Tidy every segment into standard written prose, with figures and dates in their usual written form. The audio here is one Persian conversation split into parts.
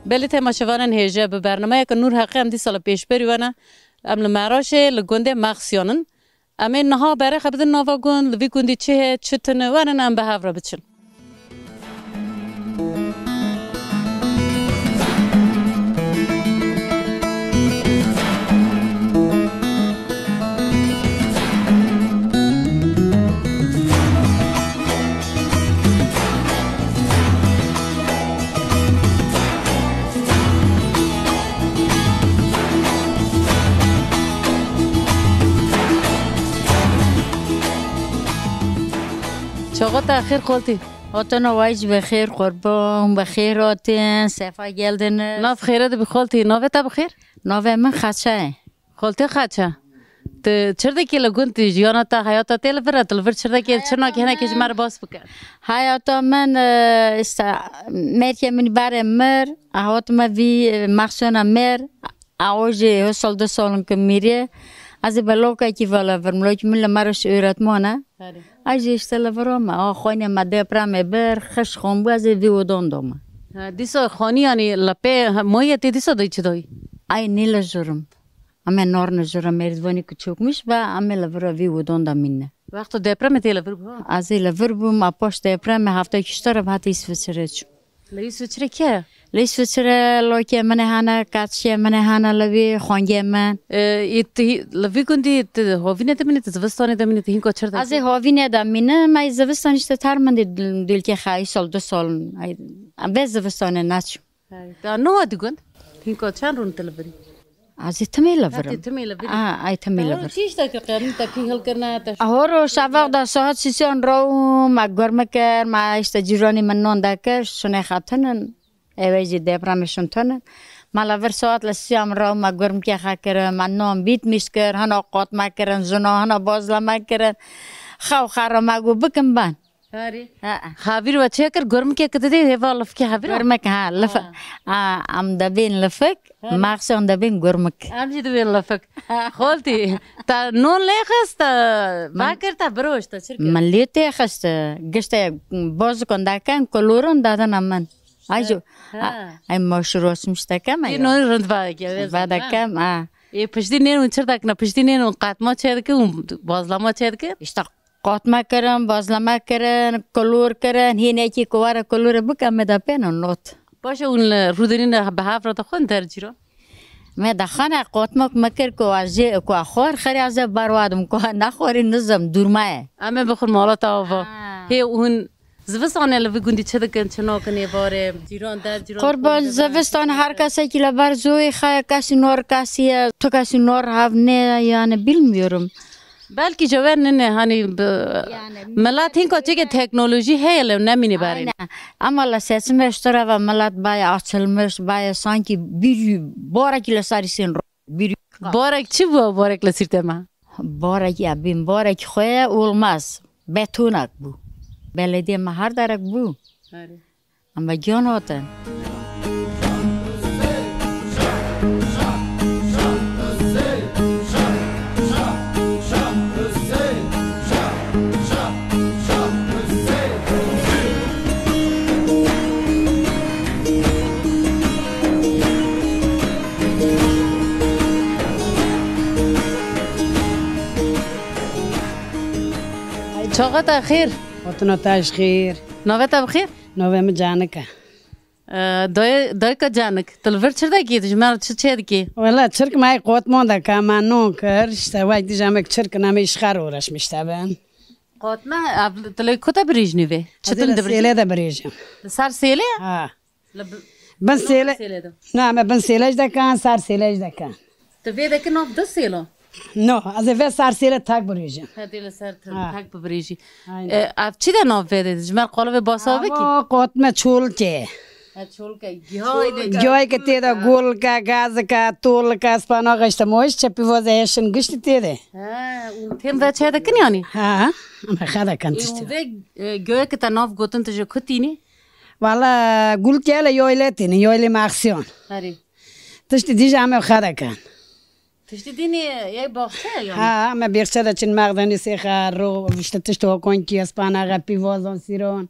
بله تماشاوان هیجه به برنامه که نور حقی هم دی سال پیش بریوانه ام لمعراش لگنده مخصیانن اما نها برای خبر نوا گون لوی گندی چه تنه وانن ام به هفره بچن چاقات اخیر خالتی آتن وایج بخیر قربان بخیر آتن صفا گلدن ناف خیره ده بخالتی ناوه تا بخیر ناوه من خدشه خالتی خدشه ت چرده که لگون تی جیانا تا حیاتا تیل فرات الفر چرده که چرنا که هنه که جمر باس بکن حیاتا من مرکه من باره مر احوات ما وی مخصوصا مر آوجه سال دو سالن که میره از بلوکه که والا فرملوک من لمرش ایرتمانه اجی اشتلا فرام خانه مده پرام بر خش خون باز ویودون دوم دیسا خانی یعنی لپه مایه دیسا دای چه دای ای نیل جرم اما نور نجرم مردوانی کچوک میش با اما لورا ویودون دامینه وقت دپرم تیل فر با از لور بوم اپاش دپرم هفته کشتر به هتی سویسرچ لیسوچره که لیسوچره لوکه من هانا کاتشه من هانا لوی خانگه من ایت لوی کندی هاوینه دمینه زوستانه دمینه هین کو چرده از هاوینه دمینه ما زوستانش تر من دل که خای سال دو سال به زوستانه نچ دا نو دیگوند هین کو چند رون تلبری از تمیل ورم تمیل بری ای تمیل ور چیش تا که قرن تا کی حل کرنا تا اهورو شفاق دا ساعت سیسیان رو ما گرم کر ما استجیرانی من نون دکر شونه خاتنن اویجی دپرامشون تنن مالاور ساعت لسیام رو ما گرم که خاکر من نون بیت میشکر هنا قط ما کرن زنا هنا بازلا ما کرن خو خارم ما گو بکم بان هاری خابیر و چه کر گرم که کدی هوا لف که خابیر گرمک ها لف ام دبین لفک ماخشون دبین گرمک ام جی دبین لفک خالتی تا نون لخست ما کرتا بروش تا چرک من لیته خست گشته باز کندکن کلورون دادن من ایجو ای ماشروس مشتکم ای نون رند باگی بعد کم ای پشتی نون چردا کن پشتی نون قطما چه که اون بازلما چه که اشتا قطما کرن بازلما کرن کلور کرن هینه کی کوار کلور بکم مدا پنن نوت باشه اون رودنین به هفت را خون درجیرو ما دخانه قطما مکر کو ارجی کو اخور خری از بروادم کو نخوری نظم دورمه اما بخور مالات آوا هی اون زوستان لوی گندی چه دکن چنا کنی واره جیران در جیران قربان زوستان هر کسی که لبر زوی خای کسی نور کسی تو کسی نور هاو نه یعنی bilmiyorum بلکه جوان نه هانی ملت این که چه تکنولوژی هیله نمینی بارین اما لسیسم اشترا و ملت بای açılmış بای sanki bir بارک لسریسین رو bir بارک چی بو بارک لسیرته ما بارک یا بیم بارک خواه olmaz betonak bu belediye mahar darak bu ama gönotun چاقات خیر اتنا تاش خیر نوه تا بخیر نوه من جانکه دای که جانک تلفر چرده کی تجمع چه کی والله چرک مای قوت مونده که من نون کرد وقتی جامک چرک نمیش خارورش میشتابن قوت ما تلی کتا بریج نیوه چطور سیله ده بریجم سر سیله ها بن سیله نه من بن سیلهش دکن سر سیلهش دکن تو ویده که نوف دو سیله نه از اول سر سیله تاک بریجم هدیل سر تاک بریجی اف چی ده نوف ویده تجمع قالب باسا بکی قوت ما چول که چول که جای که تیدا گل که گاز که طول که اسپانا گشت موش چپی وزهشن گشت تیده اون تیم و چه دکنی آنی ها ما خدا کنتشتی گویا که تا نوف گوتن تجا کتینی والا گل که اله یایله تینی یایله ماکسیون تشتی دیجا همه خدا کن تشتی دینی یه باخته یا ها ما بیرچه دا چین مقدانی سیخار رو وشت تشتو کنکی اسپانا غپی وازان سیرون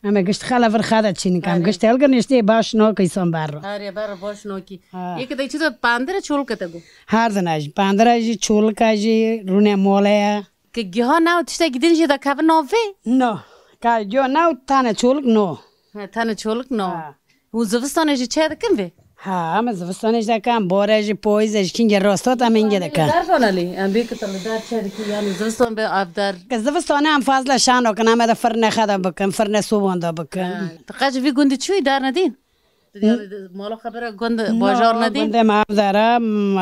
همه گشت خاله ورخاده چینی کم گشت هلگر نشته باش نو کیسان بر رو آره بر باش نوکی یک دیگه چیز پاندر چول کته گو هر دناج پاندراجی چول کاجی رونه موله که گیاه نه تشته گیدین جدا کاف نوفه نو که جو نو تانه چول نو تانه چولک نو و زوستانه چه دکن به ها همه زوستانش دکم بارش پویزش کینگ راستات هم اینگه دکم در فنالی ام بی کتل در چه دکی یعنی زوستان به آب در که زوستانه هم فاضل شانو کنم همه فرنه خدا بکن فرنه سوبانده بکن تقاش وی گوندی چوی در ندین مالا خبره گوند بازار ندین گنده ما دارم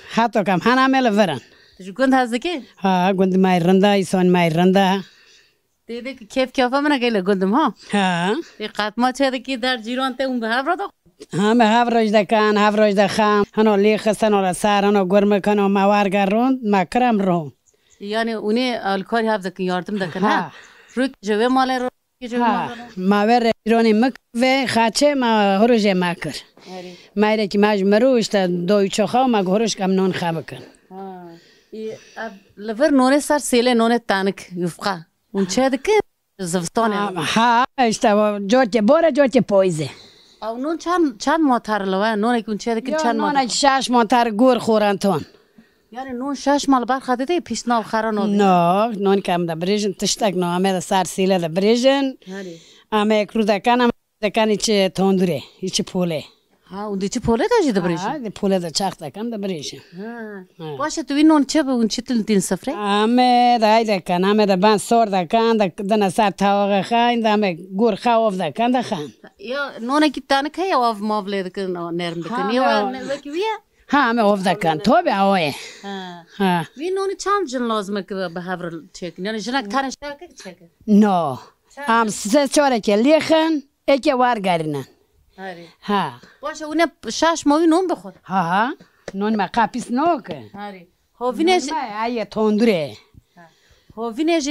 حتی کم هنامه ورن تجی گوند هست که ها گنده مای رنده ایسان مای رنده دیده که کیف کیافه منه گیله گوندم ها ها دی قطما چه دکی در جیران ته اون به هفره دو همه هفروش دکن هفروش دخم هنو لیخستن و سر هنو گرم کن و موار گرون مکرم رو یعنی اونی الکاری هفته که یاردم دکن ها روی جوه ماله رو ماور ایرانی مکوه خاچه ما هروش مکر مایره که ماج مروش تا دوی چخا و مگ هروش کم نون خواه بکن لور نونه سر سیله نونه تانک یفقه اون چه دکه زفستانه ها اشتا جوتی بوره جوتی پویزه او نون چند ماتر لوه نونه که اون چه دکه چند ماتر نونه 6 ماتر گور خورن تون یعنی نون 6 مال برخواده دی پیش ناو خرانو نه نون کم دا بریجن تشتک نو همه دا سر سیله دا بریجن همه اکرو دکن همه دکن ایچه تندره ایچه پوله ها اون دی چه پوله داشتی دا بریجن ها دی پوله دا چاق دکن دا بریجن باشه توی نون چه به اون چه تلتین سفره همه دا های دکن همه دا بند سور دکن دا نسر تاوغه خاین دا همه گور خواف دکن دا خان یا نونه که تانک هی او مابله دکن نرم دکن یا وکی ویه ها همه اوف دکن تو به آوه ها وی نونی چند جن لازمه که به هفر چکن یعنی جنک تانش چکن چکن نو هم سه چوره که لیخن اکی وارگرینن ها باشه اونه 6 ماهی نون بخور ها نون ما قاپیس نو که هاوینش ای تندره هاوینش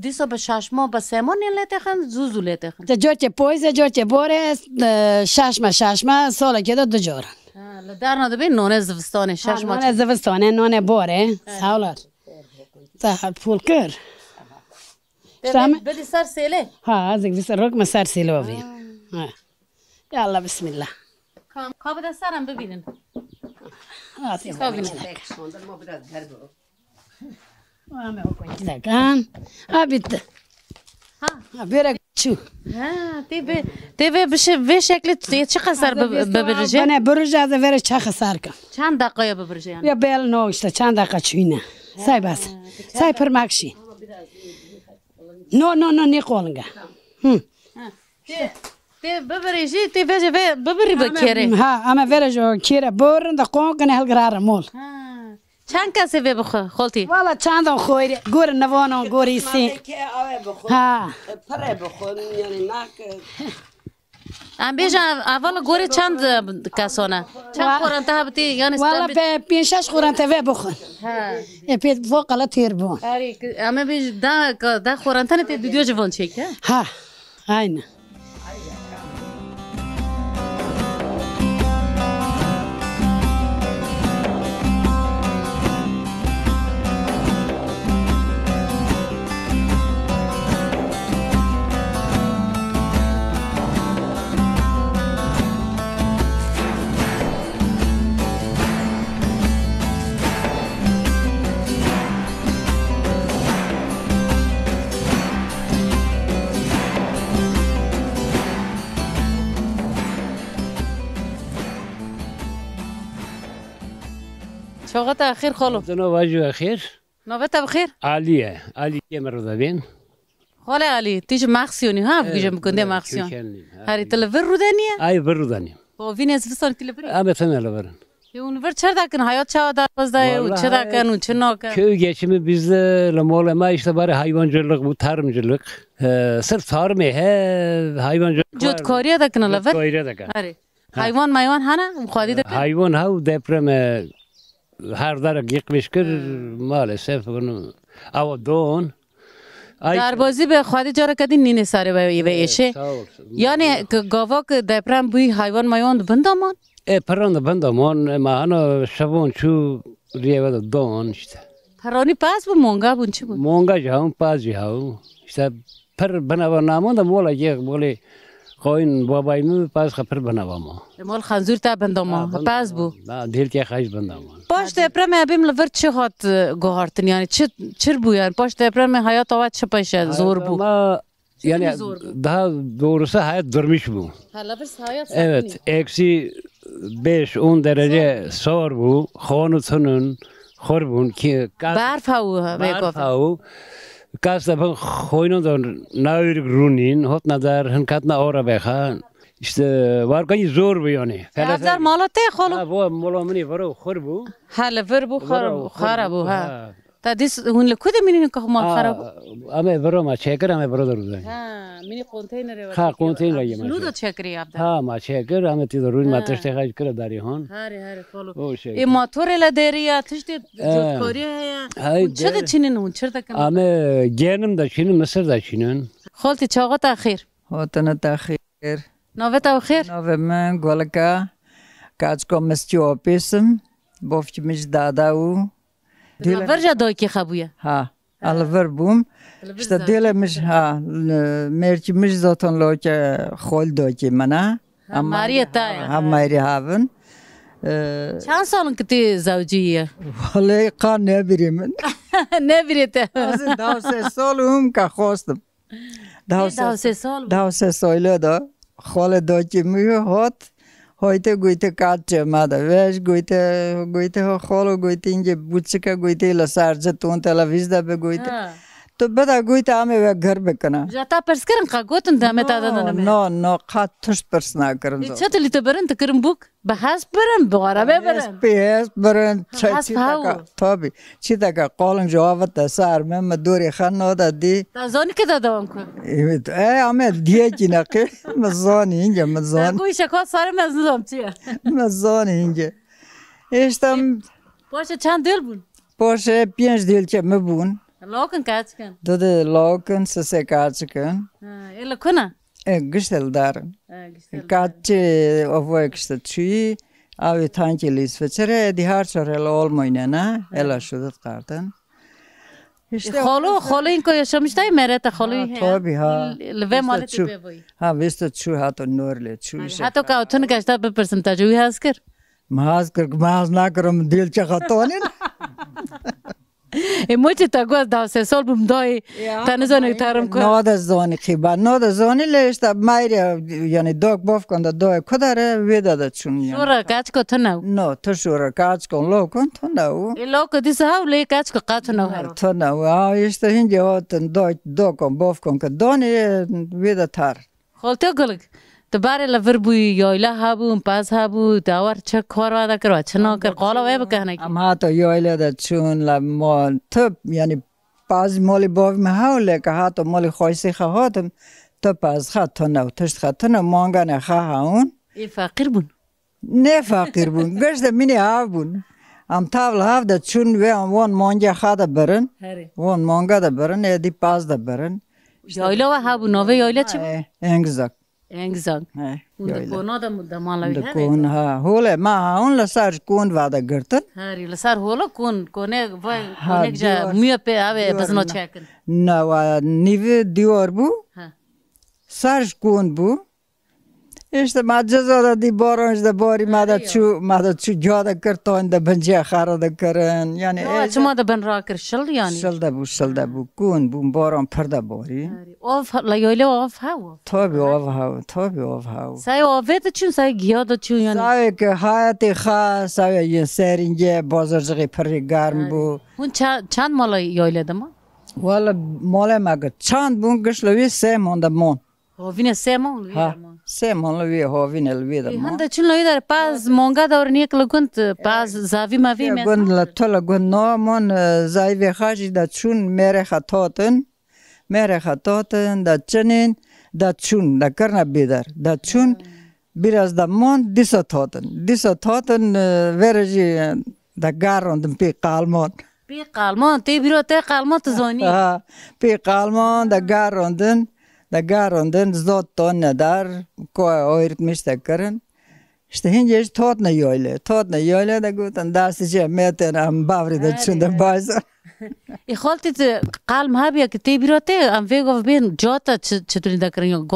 دیسا به 6 ماه به 3 ماه نیلته خن زوزو لیته خن جوچه پویزه جوچه بوره 6 ماه ساله که دو جورن در نده بین نونه زوستانه 6 ماه نونه زوستانه نونه بوره ساولار تا پول کر بدی سر سیله ها زنگ بیس روک ما سر سیله ببین یالا بسم الله کام ده سرم ببینن همه حکومتی دکن آبید بیره چو تیوه بشه به شکل چه خسر ببرجه؟ بنه برجه از وره چه خسر کن چند دقیقه ببرجه یعنی؟ یا بیل نوشته چند دقیقه چوینه سای بس سای پرمکشی نو نیقولنگه تی ببریجی تی وجه ببری بکیره ها اما وره جو کیره برن دا قون کنه هلگرار مول چند کسی به بخور خالتی؟ والا چند خویری گور نوانو گوری سی ها پره بخور یعنی نک ام بیجا اول گوری چند کسانه چند خورن ته بتی یعنی والا به 5-6 خورن ته بخور ها پید فوق لا تیر بون اما بیج دا خورن ته تی دیو جوان چیک ها aynı شوقت اخیر خالو دنو واجو اخیر نوبت بخیر عالیه عالیه مرده بین خاله علی تیج ماکسیونی ها بگیرم بکنده ماکسیون هری تلفر رو دنیه ای بر رو دنیم با وین از فستان تلفری ام فهمه لبرن اون ور چه دکن حیات چه دار بازده و چه دکن و چه ناکن که geçimi bizde لمال ما işte bari hayvancılık bu tarımcılık sırf tarımı he hayvancılık جود کاری دکن لفر کاری دکن هری حیوان مایوان هنه خواهی دکن hayvan ha deprem her dark yıkmış kır maalesef bunu avdon در بازی به خواهی جاره کدی نینه ساره به ایشه یعنی گاوا که دپرم بوی حیوان مایوان بندامان پرند بندامان ما انا شبون چو ریوه دون işte پرانی پس bu monga bun چی بود monga جاهم پاز جاهم işte پر بنوا نامون مولا یک مولی قاین بابای می پس خبر بنوا ما مال خنزور تا بندام پس بو دیل که خیش بندام باش تپرم ابیم لور چه هات گوهارتن یعنی چر بو یعنی باش تپرم حیات آوات چه پیش زور بو ما yani daha doğrusu hayat durmuş bu. Evet, eksi 5-10 derece soğur bu. Konutunun, korbun ki barf havu. Kasta ben koynundan nauyuk runin, hot nadar, hınkatna ora beha. İşte var ki zor bu yani. Hazar malate xolu. Ha bu malamını var o korbu. Hala ver bu kharabu ha. تا دیس هون لکوده مینی که ما خراب. آمه برو ما چکر آمه برو درو داری. ها مینی کنتینر. ها کنتینر یه ماشه. لوده چکری آب دار. ها ما چکر آمه تی درو ما تشته خواهی کرد داری هون. هری خالو. این موتور لدریه تشته جوکاری هیا. چه دچینن هون چه دکن؟ آمه گرم دچینن مصر دچینن. خالتی چاقا تأخیر. هاتن تأخیر. نوه تأخیر. نوه من گلکا کاج کمیسیون آپیسم بافت میش داداو. ورجا دای کی خبویه؟ ها، الور بوم. است دیل میش ها، مرچ میش زاتون لوچه خال دای کی منا. ماری تای. هم ماری هاون. چند سالن کتی زوجیه؟ ولی قان نبریم. نبریته. از 2 سالم که خواستم. 2 سال. 2 ساله دا خال دای کی میهات. هایته گویته کاتچه ماده ویش گویته ها خالو گویته اینجا بچه گویته لسارجه تون تلویزده به گویته تو بدا گویته همه و گھر بکنه جاتا پرس کرن قا گوتن دامه تادا دنمه نه قا تشت پرس نکرم چه تلی تو برن تکرم بوک به حسب برن بغربه برن به حسب برن چی تکا تابی چی تکا قالن جوابت سار من دوری خان نادا دی تازانی که دادوام کن همه دیه کی نقی مزانی اینجا مزانی گوی شکات ساره مزنم چیه مزانی اینجا اشتم باشه چند دل بون باشه 5 دل چه مبون لاکن کاچ کن داده لاکن سه کاچ کن ایلا کنه گشتل دارن کاچ اوه گشت چی آوی تانکی لیس فچره دیهار چهره لال ماینه نه الا شدت کردن خالو این که یشمشتای مرت خالوی تابی ها لوه مالتی بیوی ها ویست چو هاتو نورله چوشه هاتو که اتون کشتا به پرسنتاجوی هست کر ماز کر ماز نکرم دیل چه خطانین موچه تا گوز 2 سال بوم دای تنزانی تارم کن ناد زانی خیبا ناد زانی لیست مایری یعنی داغ باف کنده دای کداره ویداده چون شورا کاچ کو تناو نه تو شورا کاچ کن لو کن تناو لو کو دیس هاو لی کاچ کو قاتو نو هر تناو ایست هنجه هاتن داغ کن باف کن که دانی ویدا تار خالتو گلگ تباره لور بوی یایلا هابون پاس هابو داور چه کار وادا کروا چنا کر قالا وای بکنه کی ام هاتو یایلا دا چون ما تب یعنی پاس مالی باف می هاوله که هاتو مالی خویسی خواهاتم تب پاس خواهد تنو تشت خواهد تنو مانگا نخواه هاون ای فقیر بون نه فقیر بون گشت منی هاو بون ام تاول هاو دا چون وان مانگا خواهد برن وان مانگا دا برن ایدی پاس دا برن یایلا و هابو نوه یایلا چه انگزاک انگزاگ اون دمالاوی هست. کون ها هوله ما هون لسر کون وادا گرتن. هری لسر هولا کونه کونه جا میه په اوه بزنو چکن. نه و نیو دیوار بو. سرش کون بو. işte macazada di baraj da bari mada çu jada karton da bence khara da karan yani çuma da ben ra kar şal yani şal da bu kun bu baran perda bari of la yoyle of hava tabi of hava say o vet çun say giya da çun yani say ki hayatı kha say ye seringe bazarcığı pergarm bu hun çand mala yoyle da mı wala mala maga çand bun gışlavi semon da mon Vine semon vida mo. Semon vie hovine vida mo. Handa chun loida paz monga da ornie klugunt paz zavi ma vi mes. Gun la tola gun no mon zaive khaji da chun mere khatoten da çenin da chun da karna bidar da chun biraz da mon disatoten verji da garon pi qalmon. Pi qalmon te biro te qalmon tzoni. Ha pi qalmon da garon da garonden zot ton nedar ko oirt mistekaren İşte hingeç tot ne yoyle da guten dastece meten am bavri da çunda bazı. خالتي قال مهابيا كتي بيروتي ام فيغو بين جوتا چطوری دکرین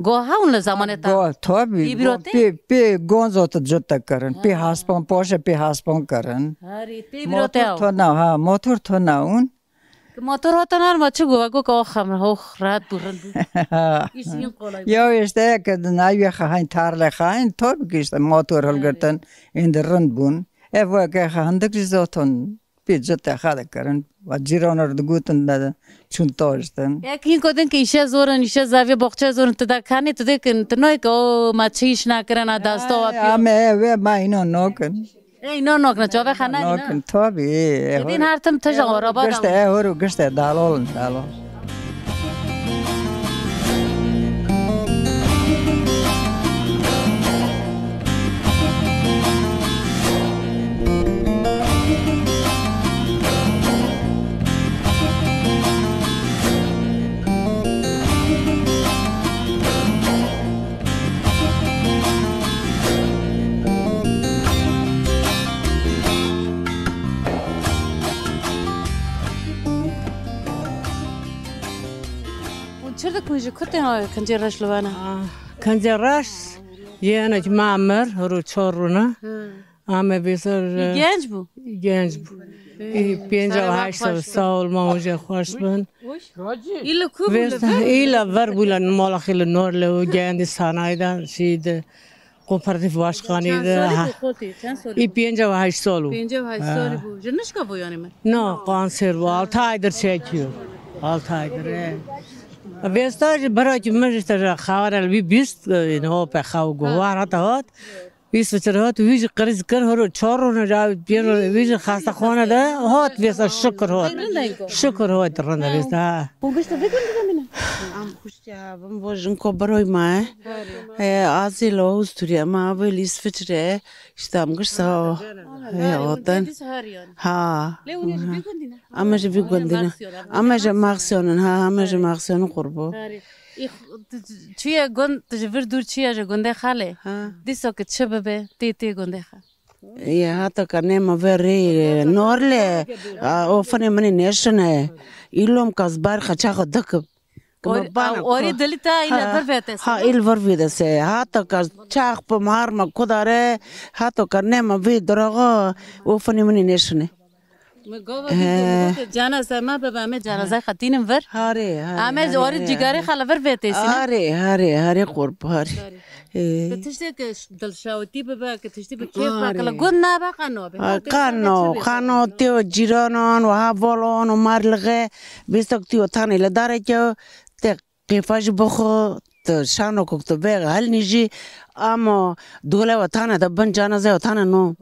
گو هاون زمانه تا Tabii pe gonzota jutta karın pe haspon poşe pe haspon karın. هاری تی بیروته او Motor tona un. موتور هاتن هر ما چه گو که خم هو خرات برن ایشین قولای Ya işte kadın ayı hain tarla hain tabii ki işte motor halgerten in der rund bun. Evo ke handık rizoton pe jutta hada karın. Vajiranar da guten da çuntorsten. یکی کدن که ایشه زورن ایشه زاویه بخچه زورن تدا کنی تدا کن تنوی که او ما چیش نکرن دستا و پیو Ama eve ma ino noken. اینا نکنه جاوه خانه Noken tabii. دین هر تم تجا غرابا Gişte horu gişte dalol. چرا کنجی کتن کنجی رش لبانه کنجراش یه نج معمر رو چارونه آمه بیشتر گنج بو گنج بود 58 سال ما اونجا خوش بن ایلا کو ایلا ور بولن مال خیلی نور لو گندی سانایدن شید کوپراتیف باشخانه ده ای 58 سالو 58 سالی بو جنش کا بو یعنی من نه کانسر و 6 aydır çekiyor 6 aydır بیشتر برای که مجلس خبر بی بیست نه به خو گوار هات بیست وچرات ویج قرض کر هر چهار رو جا بیر ویج خسته خانه ده هات بیشتر شکر هات رنده بیشتر بوگشت بگم دیدم خوشیا بم بوجن کو برای ما ازیلو استوریا ما ولیس فچره اشتام گشتا آدن ها اما جبی گندینا اما جب مغزیانن ها اما جب مغزیان قربو چیه گند تجبر دور چیه جا گنده خاله دیسا که چه ببه تی گنده خاله یا حتی کنه ما وری نورله اوفنه منی نشنه ایلوم کازبار خچا خدکب اوری دلیتا ایلا برفیده ها ایل برفیده سه حتی که چاق پا مهار ما کداره حتی کنه ما وی دراغا اوفنه منی نشنه جنازه ما ببامه جنازه خطینم ور هاره آمه اوری جگاری خاله برفیده سینه هاره قرب هاره تشتی که دلشاوتی ببا که تشتی به کیف باکلا گند نبا خانو تیو جیرانان و حوالان و مرلغه بیستک تیو تانی لداره که قیفاش بخو شانو ککتو بیغ حل نیجی اما دوله و تانه دا بن جانزه و تانه نو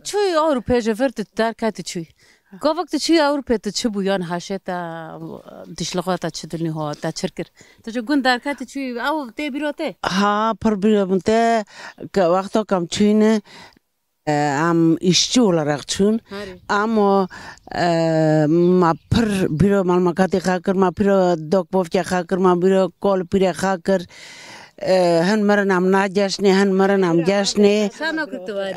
چوی اوروپی جفرت در کتی چوی گو وقت چوی اوروپی تا چه بویان هاشه تا دشلقا تا چه دلنی ها تا چرکر تا چه گون در کتی چوی او تی بیروته ها پر بیروته که وقتا کم چوینه ام işçi olarak çün ama ma per biro malmakati khakır ma piro dokbovka khakır ma biro kol pire khakır han maranam najashne han maranam jashne sana kutwari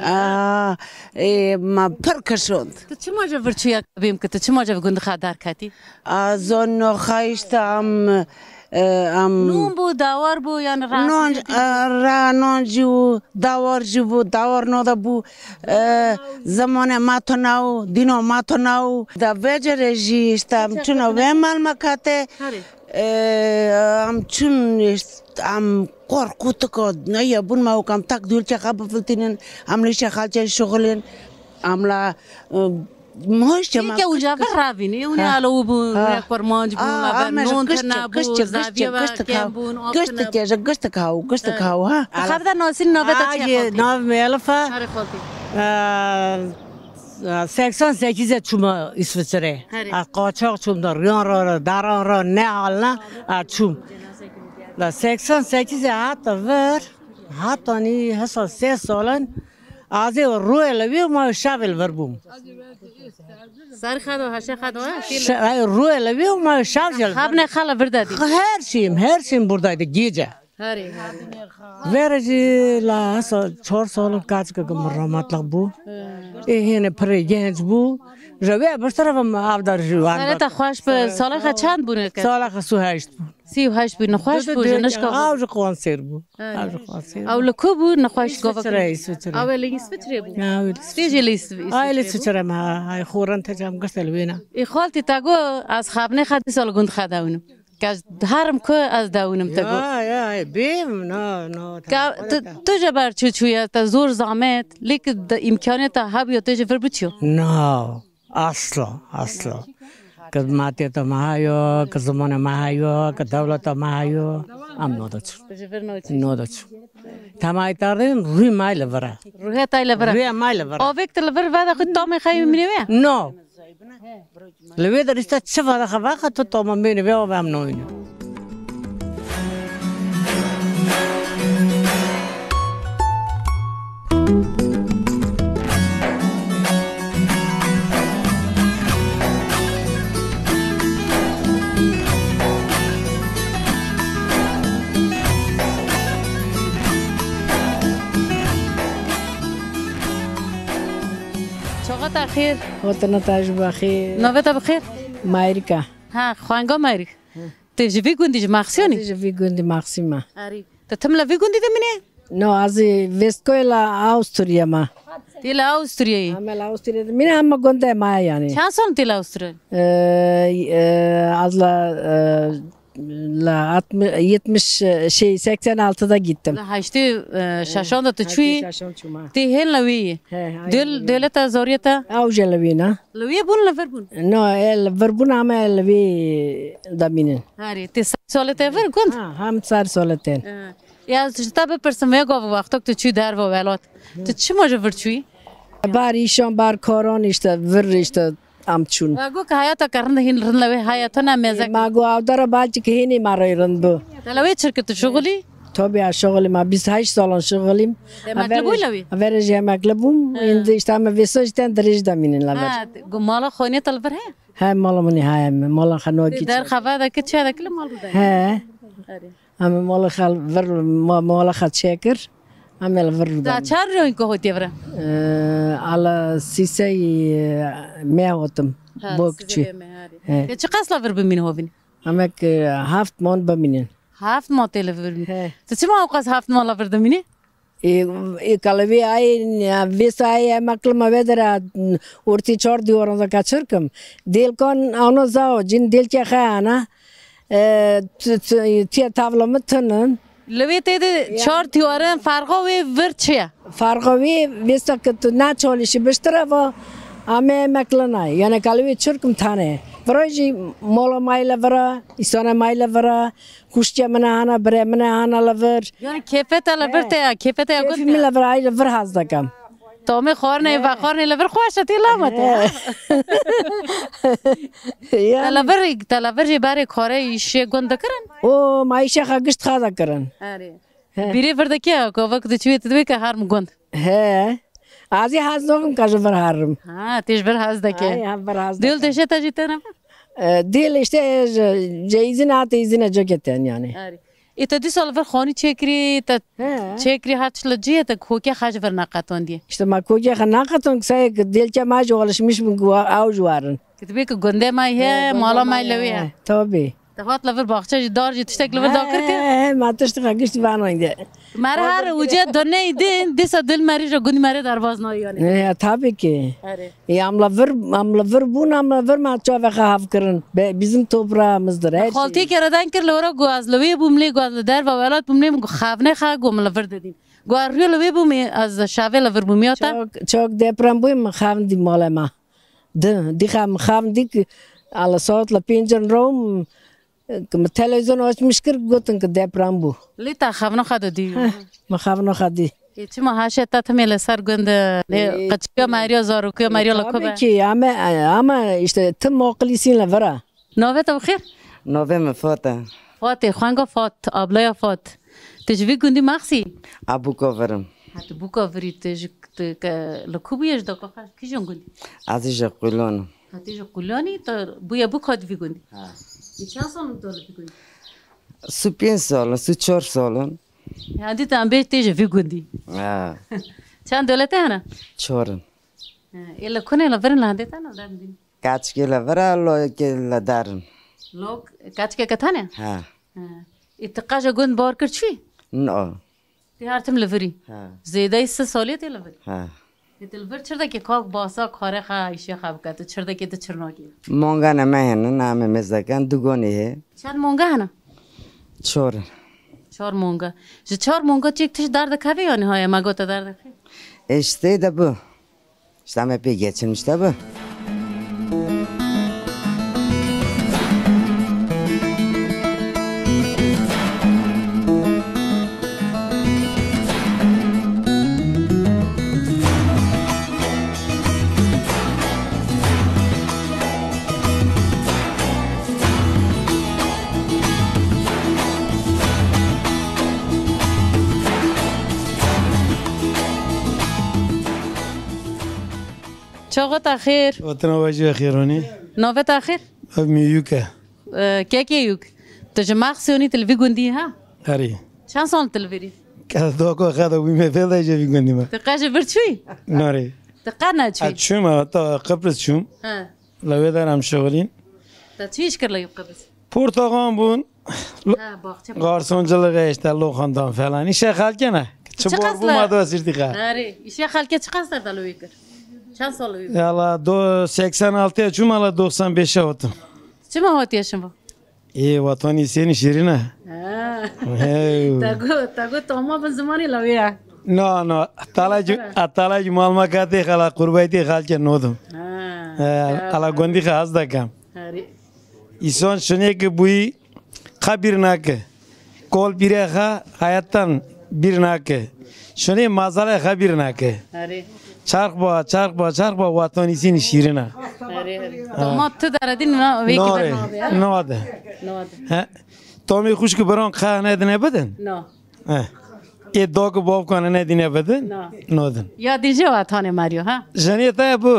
ma per kashond to çima javrçuya bim ki to çima jav gund khadar kati azon khaystam نون بو داور بو یعنی رانون جو داور نو دا بو زمانه ما تو ناو دینو ما تو ناو دا وجه رژی استم چون ومال مکاته ام چون ام قرقوت کو نه بون ما کم تک دول چه خب فلتین ام لیش خالچ شغلین املا ماش جماعة كي وجا برافين يوني على وبو كرمانج بو ما بنون تنا بو زابيا كيمبون قشت كاو ها خبر ناسين نوبت چه نو ملفا 88 چوم İsviçre قاچاق چوم در ریان را دران را نه حالا چوم لا 88 حتی نی حسال 3 سالن آزی روی لبی ما شاول وربوم سر خدو هشه خدو روی لبی ما شاول خب نه خاله بردادی هر شیم بردایده گیجه هاری ورجی لا سال 4 سال کاج که مرا مطلق بو این پری گنج بو جوی بستر و آبدار جوان سالت خوش به سالخ چند بونه که سال خسوهشت بو 38 بو نخوش بو جنش که آوج قوانسیر بو آوج قوانسیر او لکو بو نخوش گوه سوچره او لیس فطره بو آوج ستیجی لیس آیل سوچره ما های خورن تجام گستل وینا ای خالتی تاگو از خابنه خدی سال گند خداونم که هرم که از داونم تاگو یا بیم نه تو جبر چویا تا زور زحمت لیک امکانیت هب یا تو جبر بچو نه اصلا که ماتی تو ماهایو که زمان ماهایو که دولت ماهایو ام نودچ تمای تاردیم روی مایل ورا روح تایل برا روی مایل ورا آویک تل بر بعد خود تام خیلی می‌نوی نه لوی درسته چه وقت خواهد تو تام می‌نوی و هم نوینه چقدر تخیر وطن تاج بخیر نوبت بخیر مایریکا ها خوانگا ماری تجوی گوندی مخسیونی جوی گوندی ماکسیما آری تتم لوی گوندی دمینه نو از وستکویلا آستریا ما تیلا استریایی عمل آستریا من هم گونده ما یعنی چند سال تیلا استری از لا 86'da gittim. هشتی ششان تو چوی تی هل لوی دولت زوریتا اوج لوینا لوی بون لفر بون نو الفربون عمل لوی دامینن هاری تی سالت افر گوند هم 4 سالتين یا جتا به پرسمه گاو وقتا تو چی در و ولات تو چی ماجه ورچوی بار ایشان بار کاران işte ور işte amçun گو که حیاتا کرنده هین رن لوی حیاتا نمیزک ما گو avdara balcı ki hini marayırın bu لوی شرکت شغلی tabii şoğlum 28 salon şoğlum مکلبوی لوی vereceğim meklebum indi işte ama vesajten derece daminin laver گو مالا خونی تلفر ہے hem malımın hayem malı xano ki در خبر ده که چه ده کل مال بوده he ama malı xal ver malı xat şeker amel ver دا چهار روی که هوتی بره على سيسي مهوتم بوكشي چه قصد لفر بمین هوین امك هفت مون بمينين هفت ما تلفر بمین تو چه ما اوقات هفت ما لفر دمینی e kalavi ay visay makl mavedra urti chor diorun da kaçırkım delkon ano zao jin delke khana tiya tavlamı tının لوی تیده چهار تیوارن فرقا وی ور چیه farqavi visa que tu na çalışı biştira va ame maklanay yani kalavi çırkım tane Vraji mola mayla vara isona mayla vara kuşça mana hana bre mana hana laver یعنی کیفت لفر تیا کیفت یا گفت mi laver ay laver hazdakam تو می خورنه و خورنه لفر خواسته تی لامته تلفر جی باری کاره ایشی گند کرن o maişe khagist khada karan آره بیری فرده کیا کو وقت چوی تدوی که هرم گند he azi hazdogum kajı var harım ها تیج بر هاز دکه ay var hazda دیل دشه تا جیته نه dil işte ceizin atı izine ceketen yani آره ای تا دی سال فر خانی چکری تا چکری هاتش لجیه تا کوکی خاج فر نقطان دی işte makoje khanaqatun say dilçe maj oluşmuş bu avjuarın کتبی که گنده مای ہے مالا مای لوی ہے tabii تفات لفر باخچه دار جی تشتک لفر دا کرتی matıştı khagist vanaydı مر هر وجه دنیا ایدین دیسا دل مری جو گندی مری درواز نایی یعنی tabii ki آره amla ver bu amla ver ma çava hav kırın bizim toprağımızdır her şey خالتی کردن کر لورا گواز لوی بوملی گواز در و ولات بوملی خافنه خا گوم لفر دادیم گواریو لوی بومی از شاوه لفر بومیاتا çok deprem bu mu havdi malama di havdi ala saatla penceren rom televizyon açmış kır gotun ki deprem bu لیتا خافنه خا دادی ma havno khadi چی ما هاشه تا تمیل سر گند قچیا ماریو زارو که ماریو لکوبه tabii ki ama işte tüm aklisinle vera نوبه تو بخیر نویم فاته فات خوانگا فات آبلایا فات تجوی گندی مخسی ابو کافرم حتی بوکا وری تج لکوبیش دکا کیشون گندی عزیز قلون حتی جو کلانی تا بویا بوکا دوی گندی چند سال داره دوی گندی سو 5 سالن سو 4 سالن هندی تام بیش تیجه وی گوندی چند دولته هنه 4 ایلا کنه لورن لهنده تانه دارم دین کاچ که لورا لو که لدارن لوگ کاچ که کتانه ها اتقاش گوند بار کرد چی نه تی هرتم لوری زیده ایست سالیه تی لوری ها لور چرده که کاغ باسا کاره خا ایشی خاب کرد چرده که تو چرناگی مونگا نمه نامه مزدکن دوگانیه چند مونگا هنه 4 4 مونگا جو 4 مونگا چیک تش درد کبی یا نهایه مگو تا درد خی işte de bu işte ama bir geçirmiş de bu چاقت اخیر وطن واجی اخیرانی نوبت اخیر میوکه که یوک تو جماعسیونی تلوی گوندی ها هری چند سال تلویری که دو خدا ویم فعلا جوی گندی ما تقاش برچوی ناری تقا نچوی اتشوم تا قبرس شوم لوی دارم شغلین تا چیش کر لیب قبض پرتقال بون قارسونجلقه işte lokandan falan işe halkene çubor bu madı sirtika Nari işe halke çıkarsa da loyker çan sol yala 86'ya çumala 95'e otum çima hot yaşım bu vatani seni şirine tago toma bu zamanı loya no atalacı malmakati khala kurbayti halke nodum ala gondi khaz da kam İson şune ki bu kabir nakı kol bireha hayattan bir nakı şune mazale kabir nakı çarkba vatanisi şirina Tomat daradin na veki node Tomi خوش که بران خا ندنه بدن نه دوگ باب کنه ندینه بدن نودن یا دیجه واتانه ماریو ها جنیتا بو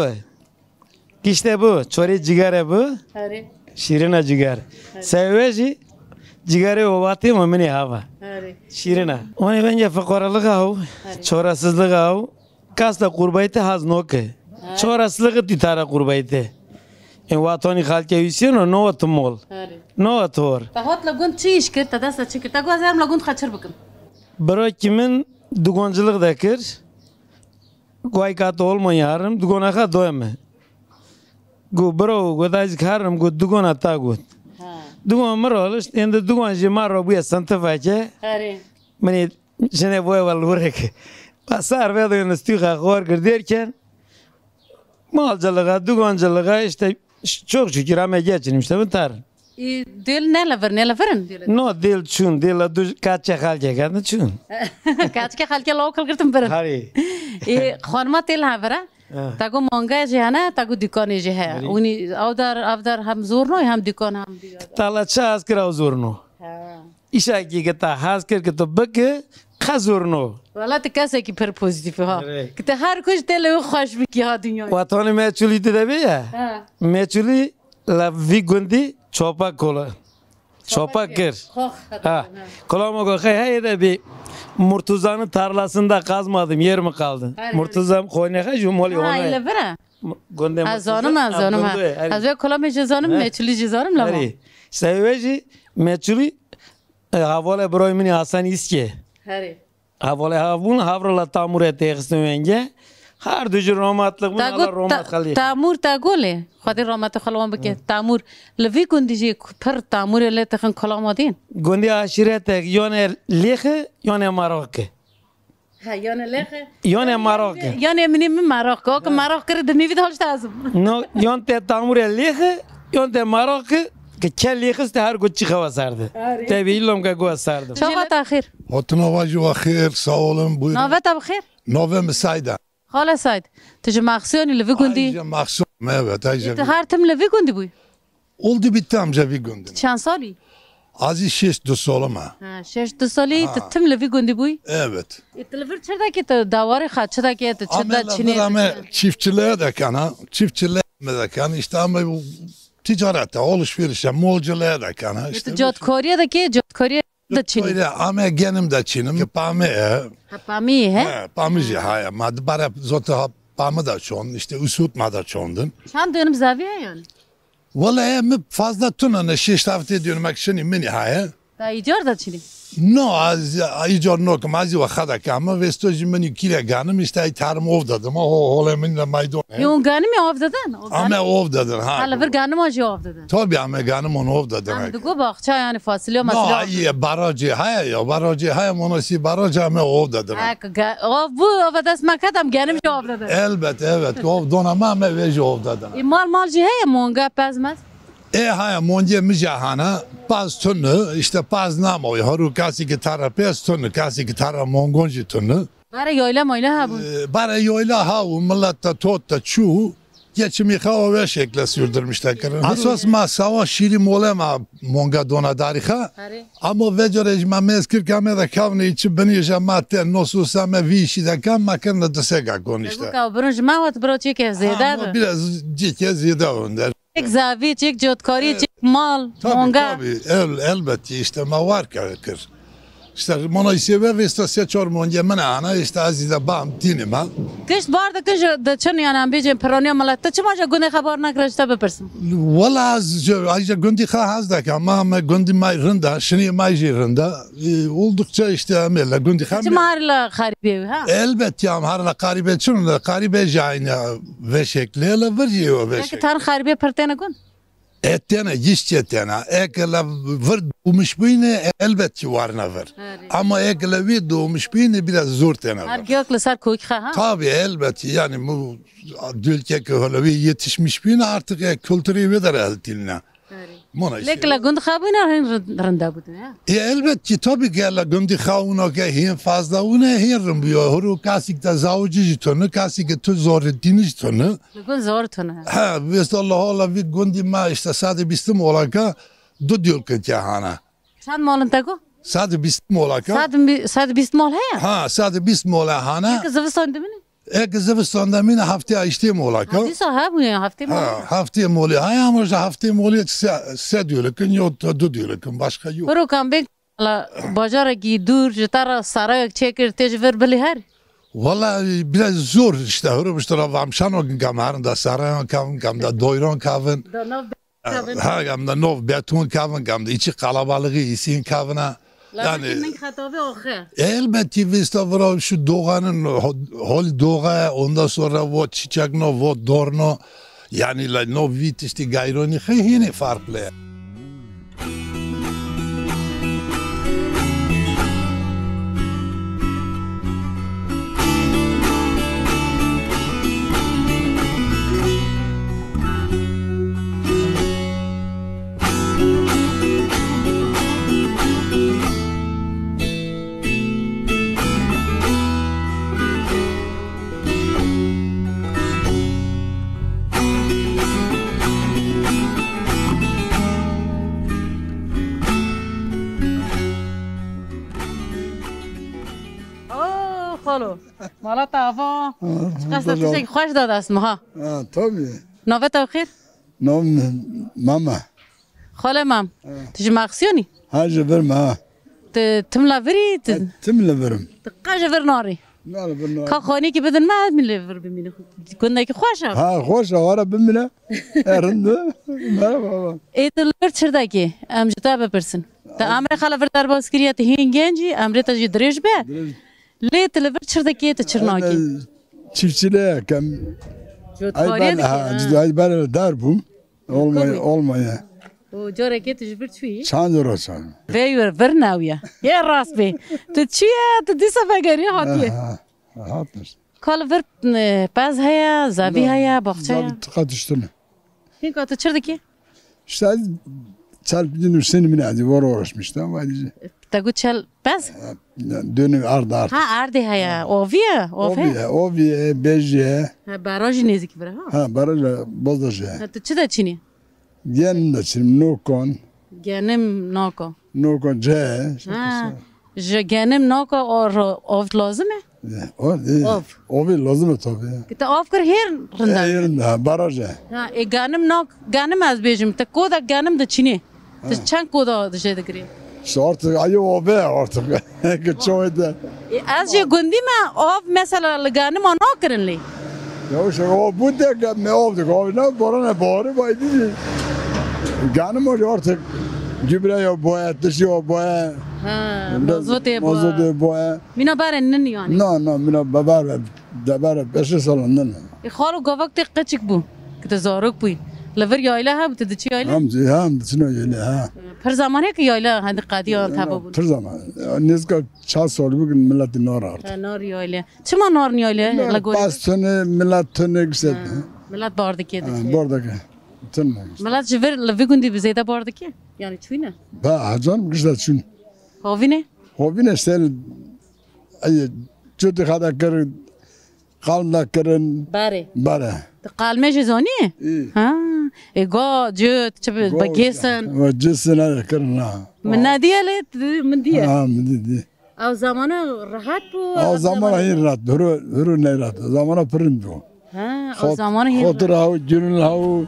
کیشته بو چوری جگره بو شیرنا جگر سویجی جگره وواتی ممنی هوا شیرنا اونی بنجا فقرالغه او چوراسızlığı او کاستا قربایت هاز نوکه چوراسızlığı دیتاره قربایته این واتانی خالکه ویسینو نوات مول نوات هور تهات لگون چیش کرد تا دست چی کرد تا گوزارم لگون خچر بکن برای kimin dugoncılık da kır goy kat olmayarım dugona ka doyma go bro go daj karım go dugona ta go dugon marol ende dugon je maro bu santa vaje meni jene voy val vurek pasar ve de nestiga gor derken malcılığa dugoncılığa işte çok şükür ama geçinim işte bu tar Dil ne leverin? No dil çun, dil adu kaçça halke kadın çun. Kaçça halke lokal kirtim berin. Hari. Xanma tel havara. Tago manga jehana, tago dükkanı jeha. Uni avdar hem zorno hem dükkan hem diyor. Talaça askera zorno. İşe ki gata hasker ki to bak khazorno. Valla te kase ki per pozitif ha. Ki te her kuş tele xoş bi ki ha dünya. Vatanı meçhuli de be ya. Meçhuli la vigundi çopa kola. Çopa kır. Ha. Kolama ko hay de bir Murtuza'nın tarlasında kazmadım yer mi kaldı? Murtuza'm koyne ha jumoli ona. Hayır bera. Gonde azanım ha. Az ve kolama cezanım meçhuli cezanım la. Seveji meçhuli havale broymini Hasan iske. Hari. Havale havun havrala tamure texsnenge. هر دو روماتلق من الله رومات خلی. تامور تاگوله. خاطر رومات خلوان بکه. تامور لوی گندیجی پر تامور لیت خن کلام دین. گندی عشیرت یونه لیخه یونه مراکه. ها یونه لیخه. یونه مراکه. یونه منی مراکه. که مراکه کرد میوید هالش تازم. نه یون ته تامور لیخه یون ته مراکه که کل لیخه است هر گوچی خوا سرده. تبیلم که گوا سرده. شقت آخر. هاتنواجی آخر سوالم بود. نوبت آخر. نوبت سعیده. خاله سعید تو مخصوصی لوی گندی ایجا مخصوص evet ایجا هر تم لوی گندی بوی oldu bitti amca bir gündü چند سالی azı 6 سالم ha 6 سالی تم لوی گندی بوی evet تلفر چردا ki davarı xaçda ki çda çini ama çiftçiliğe de kana çiftçiliğe de kana işte ama ticarete, alışverişe, molculuğa da kana. İşte Jodkariye de ki jodkariye da Çin'i. öyle ama genim de Çin'im. Pame. Pami he? Pamici haya. Mad bara zota pamı da çon. İşte usutma da çondun. Çan dönüm zaviye yani. Vallahi mi fazla tunanı şiş hafta diyorum akşini mini haya. Da icar da Çin'i. No, az icar nokum az ve khada kama ve stoji meni kire ganım işte ay tarım ovdadım. Ola minle maydon. Yon ganım ya avdadan. Ama ovdadım ha. Hala bir ganım acı avdadan. Tabii ama ganım onu ovdadım. Am dugo bahçe yani fasulye No, masla. ay barajı haya ya barajı haya monasi barajı ama ovdadım. Bu avadas makadam ganım jo avdadan. Elbet evet ovdonam ama ve ovdadım. Mal malcı he monga pezmez. Haya monje mijahana paz tunu işte paz namoy haru kasi gitara pes tunu kasi gitara mongonji tunu. Bara yoyla moyla ha bu. Bara yoyla ha u milletta totta çu geçimi ha ve şekle sürdürmüşler. Asas ma sava şiri molema monga dona dariha. Ama vecorej ma meskir kamera kavne içi beni jamatte nosusa me vişi da kam makan da sega konuşta. Bu ka brunj ma vat broçi ke zeda. Biraz cike zeda önder. Çek zavi, çek jodkari, çek mal, monga. Tabii elbette işte ma var kır. İşte mona sever ve işte seçor monje mana ana işte azizde bam tinima. Kış barda kış da çın yani am bece peroniya malatta çımaca güne haber nakrajta bepersin. Valla az ayrıca gündi hazda ama gündi may rında şini may rında oldukça işte amela gündi ham. Çımarla haribe ha. Elbette ya harla karibe çun karibe jayna ve şekliyle veriyor ve şekli. Tar haribe pertene gün. Ettene yişçetene ekle vır doğmuş beyne elbette varna var. Ama ekle bir doğmuş beyne biraz zor tene var. Hargiyaklı sar koyka ha. Tabii elbette yani bu ülke öyle bir yetişmiş beyne artık kültürü ve de eltiline. Lekla gündü kabına rında budu ya. Elbette tabii ki la gündü kavuna ki hin fazla ona hin biyo. Horu kasik da zavcı tonu kasik tu zor diniz tonu. Gün zor tonu. Ha biz Allah Allah bir gündü ma işte sadece bistim olaka du diyor ki cihana. Sen malın tako? Sadece bistim olaka. Sadece bistim ol he? Ha sadece bistim ola hana. Kızı sonda mı? Zıvıstan'da mine haftaya iştim olaka. Haftaya ha bu ya haftaya mı? Haftaya mı oluyor? Hayır ama haftaya mı oluyor? Se diyorlar ki yok du diyorlar ki başka yok. Buru kambing la bajara ki dur jitara saray çekir tecver beli her. Vallahi biraz zor işte. Hırım işte vamşan o gün kamarın da saray kam da doyron kavun. Ha kam da nov beton kavun kam da içi kalabalığı isin kavuna. Yani elbette biz de şu doğanın hol doğa ondan sonra o çiçek no o dorno yani la no vit işte gayroni yine farklı. خالو مالا تافا قصد تسيك خوش داد اسمها طبعا نوفت بخير نوم ماما خاله مام تجي ماخسيوني هاجي برما تملا فري تملا برم تقاجا فر ناري نار برنار كخوني كي بدن ما من ليفر بمين كنا كي خوشا ها خوشا ورا بمنا رند مرحبا ايه تلور تشرداكي ام جتا بپرسن تا امر خاله فر در باسكريا تهين گنجي امر تجي دريج به ليه تلور تشرداكي تشرناكي çiftçiliğe kem ay ben darbum olmaya o joreke tujbir çuyi çandır çan veyor vernawiya ya rasbe tçiya tdisa bagari hatiye hatmış kalver paz haya zabi haya bahçaya tıkatıştın kim katı çırdaki işte çarpıcının seni mi hadi var uğraşmıştı ama tagu çal paz dönün arda ha arda haya oviye beje baraj nezik bra ha baraj bozdajı ha tçida çini Genim de çim nokon. Genim noko. Nokon ce. Je genim noko or lazım mı? آبی لازمه طبعا که تا آف کر هیر رنده ایرنده براجه ای گانم از بیجم تا کودا گانم ده چینه تا چند کودا دشه دکری artık ayı o be artık geçoydu. Az je gundi ma of mesela lagani ma no krenli. Ya şu o bu da me oldu. O ne borana bağırı baydı. Gani mi artık gübre ya boya, dışı o boya. Ha, mazot boya. Mina barenin yani. No, mina babar dabar 5 salından. Xalu gavak te qaçık bu. Kete zarok bu. Lever yayla ha bu te çi yayla. Ham dışına yayla ha. Her zaman ki yayla hadi qadiyan taba bu. Her zaman. Nezka çal sol bugün millet nar art. Nar yayla. Çima nar yayla la goy. Pas tane millet tane güzel. Millet bardı ki. Bardı ki. Tane. Millet jiver levi gundi bizeyda bardı ki. Yani çuyna. Ba hacan güzel çün. Hovine? Hovine sel ay çötü kada kır qalmda kırın. Bare. قالمه جزونی؟ ها ایگا جوت چه بگیسن و جسن کرنا من ندیه لیت من دیه من دیه او زمان راحت بو او زمان هین راحت هرو نه راحت زمان پرند بو ها او زمان هین خاطر هاو جنون هاو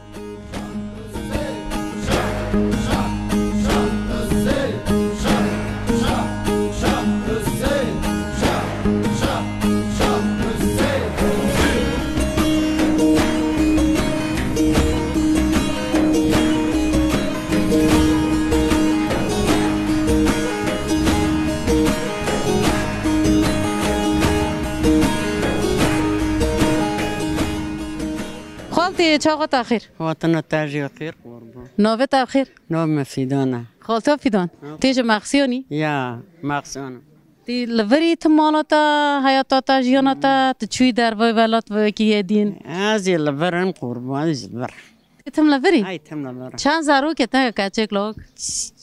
چاقا تاخیر وطن تاجی خیر قربان نوه تاخیر نوه فیدانه خالتا فیدان تیج مخصیونی یا مخصیونه تی لوری تمالاتا حیاتاتا جیاناتا تچوی در وی ولات و کیه دین ازی لورم قربان ازی لور تم لوری ای تم لور چند زارو که تا کچک لوگ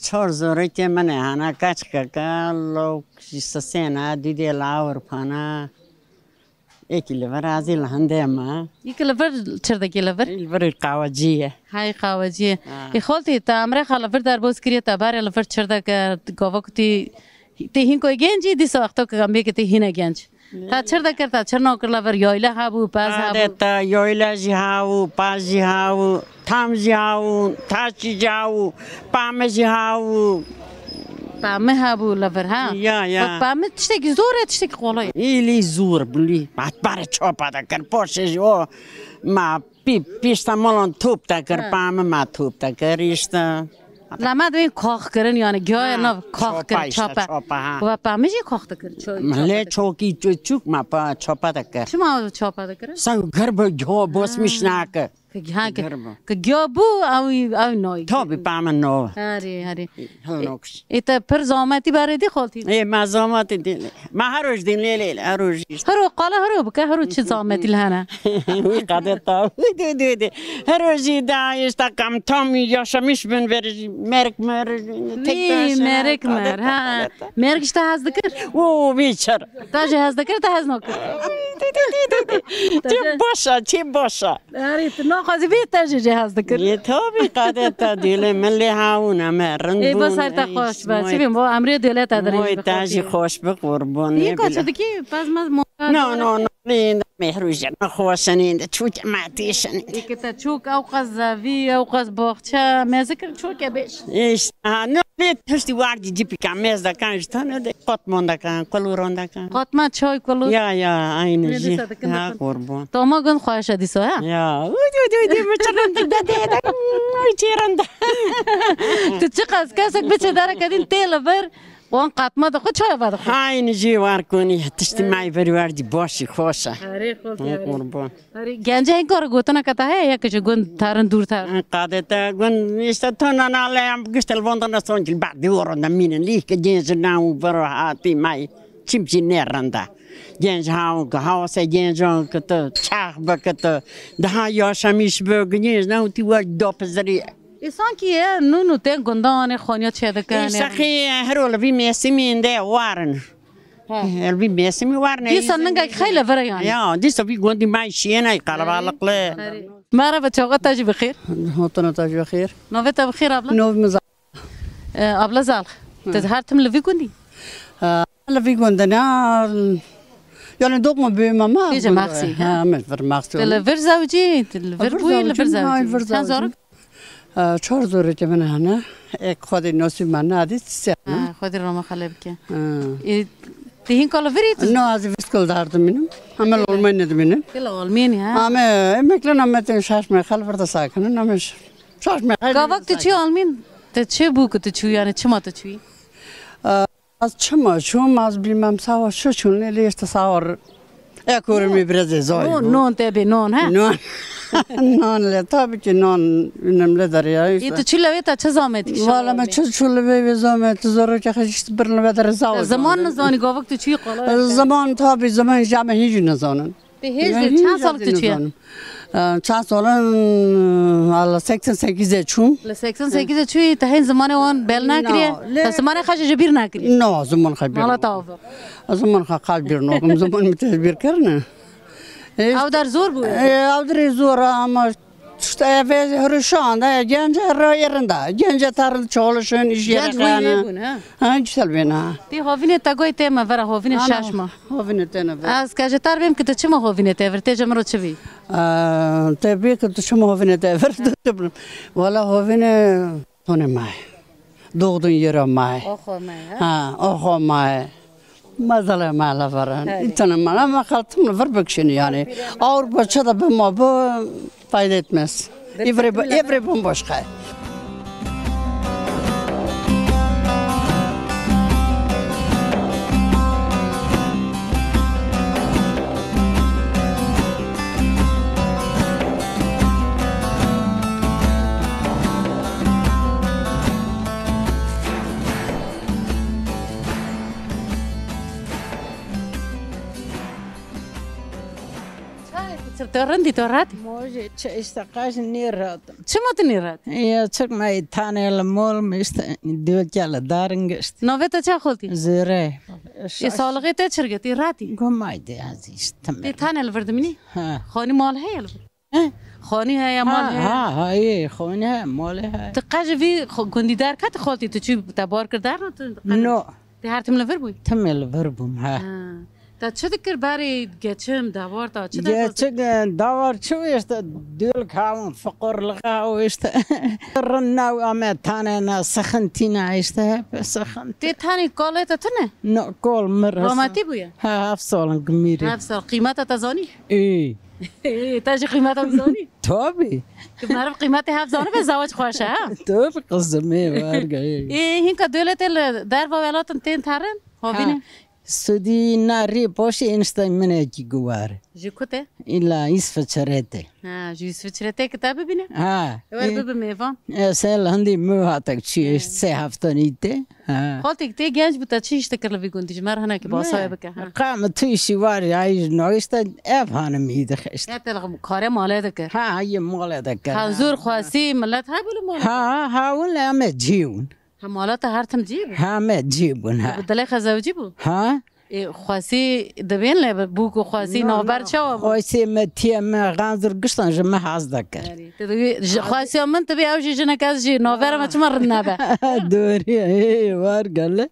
4 زاره که من هانا کچک که لوگ سسینا دیدی لاور پانا ایک لور ازی لهنده ما ایک لور چرده کی لور لور قواجیه های قواجیه ای خالتی تا امره خالور در باز کریه تا بار لور چرده که گاوکتی تی هین کوی گنجی دیس وقتا که گم بیکتی هینه گنج تا چرده کرد تا چرنا کر لور یایله هابو پاز هابو تا یایله جی هاو پاز جی هاو تام جی هاو تاچی جاو پام جی هاو پامه هابو لور ها یا پامه تشتکی زوره تشتکی قولای ایلی زور بلی بعد بار چوپا دا کر پوشش او ما پیشتا مالان توپ دا کر پامه ما توپ دا کر ایشتا لما دوین کاخ کرن یعنی گیاه نو کاخ کرن چوپا و پامه جی کاخ دا کر مله چوکی چوک ما پا چوپا دا کر چما چوپا دا کر سنگ گربه گیاه بوس میشناکه که گیا بو او نوی تا بی پام نو هری ایتا پر زامتی باره دی خالتی ای ما زامتی دی ما هروش دین لیلی هروش هرو قاله هرو بکه هرو چه زامتی لهنه وی قدر تا دی هروشی دا ایستا کم تامی یا شمیش بن وری مرک ها مرکش تا هز دکر او بیچر تا جه هز دکر تا هز نکر چی باشا هری تو خازی بیت تاجی جهاز دکر. یه تابی قدرت تا دیل ملی هاونه مرن ای بس هر تا خوش باش. چی بیم با امری دیلت اداری. موی تاجی خوش بقربانی. یه کار شده کی پس ما. نه این مهروجان خوشنین چوک ماتیشن. که تا چوک او قزوی او قز باغچه مزکر چوک بیش. ایش نه لیت هستی وارد جیپی کم مزد کنش تنه ده قطمان دکن کلوران دکن. قطمه چای کلور. یا این جی. ها قربان. تو ما گن خواهش دیسو ها. یا دی مچرند ده چیرند. تو چه قصد کسک بچه داره کدین تیل بر. وان قطمه ده خود چای باد خود. ها این جی وار کنی تجتماعی بریوردی باشی خوشه. قربان. گنجه این کار گوتنا کتا ہے یا کچھ گون تارن دور تار. قادتا گون است تو ناله ام گشتل وندن سونجل بعد ورند مینن لیک گنج ناو برهاتی مای چیمچی نرنده. گنج هاو سه گنجان کت چاق بکت ده یا شمیش بگنیز ناو تی ور دوپزری. ایسان کیه نونو تن گندان خانیات شده کنه. سخی هرول بی میسیمین ده وارن. البی میسیمی وارن. دیسان نگه خیلی وریان. یا دیسا بی گندی مایشیه نه قلبالق له. مرا بچه‌ها تاجی بخیر. هاتون تاجی بخیر. نوه تا بخیر ابلا. نوه مزال. ابلا زال. تظهر تم لوی گندی. لوی گندنا يعني دوق بما ما بيجي ماكسي ها مش فر ماكسي الفر زوجي الفر بوي الفر زوجي كان زورك 4 زوره من هنا خودي نوسي من هذه خودي روما خلبك تهين كل فريت نو از فيسكول دارت منهم عمل المانيا منهم كلا المانيا ها ما كلنا ما تنشاش ما خلف فرد ساكن انا مش شاش ما قابك تشي المين تشي بوك تشي يعني شما تشي از شما شو ما از بيمام سوا شو ليش تصور اكور مي برزي زوي نون تبي نون ها نون لا طابك نون نمل دريا انت تشيل ويتا تشزامت والله ما تشيل بي زامت زورك اخش برنا بدر زاو زمان نزاني قابك تشي قلا زمان طابي زمان جامع هيجي نزانن هيجي چند سال تشي چند سالن على 88 چون ل 88 چوی تهین زمان وان بل نکریه زمان خش جبیر نکریه نه زمان خبیر حالا توافق زمان خبیر نکم زمان متجبیر کرنه او در زور بود او در زور اما işte hırışan da gence yerinde gence tarıl çalışın iş yerine ha güzel bina ti hovine tagoy tema vera hovine şaşma hovine tena az kaže tarbem ki çima hovine te verte jamro çvi tabii ki çima hovine te verte valla hovine tone mai doğdun yere mai ha oho mai مازال ما لا فران إنتنا ما خلطم الفربكشين يعني أور بشرة بما ب فايدة مس إفري بوم باشخه ترندي تورات موجي استقاش نيرات شو تنيرات يا تشك ما يتاني المول مست ديوك على دارنجست نوفيتا چا خولتي زره يسالغي تشرغتي راتي قمايدي عزيز تمام تاني الفردمني خوني مال هي خوني هي مال هي هاي خوني هي مال هي تقاج في كوندي دار كات خولتي تشي تبار كردار نو تي هارتم لفربوي تم لفربوم ها تا چه دکر باری گچم داور تا چه داور شو است دل کام فقر لقاو است رناو ام تانه سخنتینا است سخن تی تانی کاله تنه نه کال مر قامتی بویا ها افسال گمیری افسال قیمت تزانی ای تاج قیمت تزانی توبی که معرف قیمت هفزانه به زواج خوشه ها توب قزمه وارگای این که دولت در ولایت تین ترن هاوینه سودی ناری پوشی اینستا منه کی گوار جکوته ایلا اسفچرته جو اسفچرته کتاب ببینه ور ببینم سال هندی موهاتک چی سه هفته نیته خالتك تي جانج بتاتشيش تكلفي كنت جمار هنا كي باصايا بك قام تويشي واري عايز نويستا افهان ميد خشت يا تلغ كاري مالدك هي مالدك حضور خاصي ملات هاي بلو مال ها ولا ما تجيون مالات هارتم جيب ما تجيبون ها بدل خزاو جيبو ها خاصي دبين له بوكو خاصي نوبر شو خاصي متي ما غانزر قشطن جمع حظك خاصي من تبي اوجي جنكاز جي نوبر ما تمر النبا دوري اي وار قال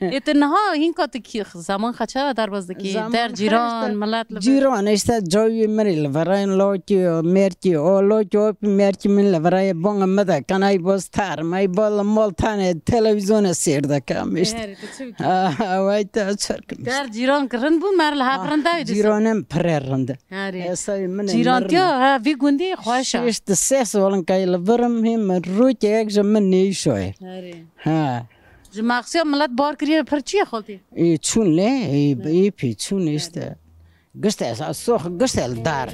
اتنها هين كاتك زمان خچا در بازدکی در جيران ملات جيران است جوي مري لفراين لوتي ميرتي او لوتي ميرتي من لفراي بون مدا كاناي بوستار ماي بول مولتان تلفزيون سيردك مشت وايت در جيران كرن بو مر لها برنده جيرانم پررنده جيران تيا في گوندي خوشا است سس ولن كاي لبرم هم روت یک جمن نيشوي ها جماعسي ملت بار كري پرچي خالتي اي چون له اي پي چون است گست اس سوخ گست دار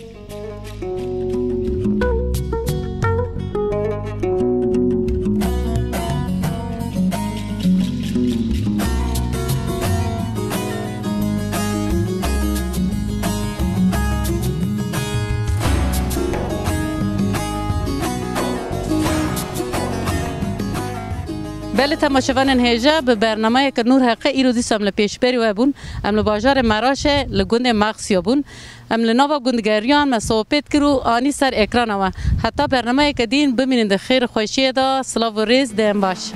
بله تماشاوان هیجا به برنامه که نور حقه ایرو دیسم لپیش بری و بون ام لباجار مراشه لگوند مغسیا بون ام لناوا گوندگریان مساپت کرو آنی سر اکران و حتی برنامه که دین ببینید خیر خوشی دا سلاو و ریز دیم باش